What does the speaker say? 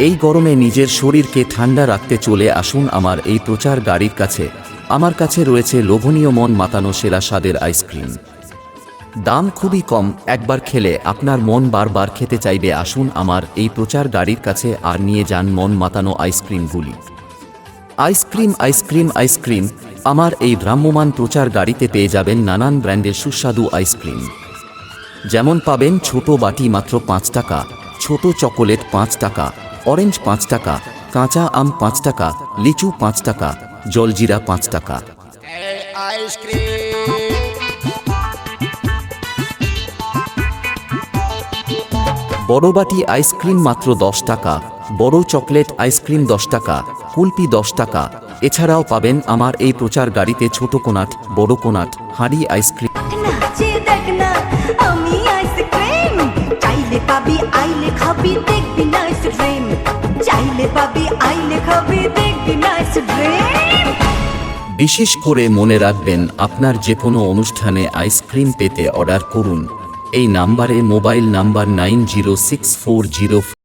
এই গরমে নিজের শরীরকে ঠান্ডা রাখতে চলে আসুন আমার এই প্রচার গাড়ির কাছে। আমার কাছে রয়েছে লোভনীয় মন মাতানো সেরা স্বাদের আইসক্রিম। দাম খুবই কম, একবার খেলে আপনার মন বারবার খেতে চাইবে। আসুন আমার এই প্রচার গাড়ির কাছে আর নিয়ে যান মন মাতানো আইসক্রিমগুলি। আইসক্রিম আইসক্রিম আইসক্রিম আমার এই ভ্রাম্যমান প্রচার গাড়িতে পেয়ে যাবেন নানান ব্র্যান্ডের সুস্বাদু আইসক্রিম। যেমন পাবেন ছোট বাটি মাত্র 5 টাকা, ছোট চকোলেট 5 টাকা, অরেঞ্জ 5 টাকা, কাঁচা আম 5 টাকা, লিচু 5 টাকা, জলজিরা 5 টাকা। বড় বাটি আইসক্রিম মাত্র 10 টাকা, বড় চকলেট আইসক্রিম 10 টাকা, কুলপি 10 টাকা। এছাড়াও পাবেন আমার এই প্রচার গাড়িতে ছোট কোনাট, বড় কোনাট, হাঁড়ি আইসক্রিম। বিশেষ করে মনে রাখবেন, আপনার যে কোনো অনুষ্ঠানে আইসক্রিম পেতে অর্ডার করুন এই নাম্বারে, মোবাইল নাম্বার 906404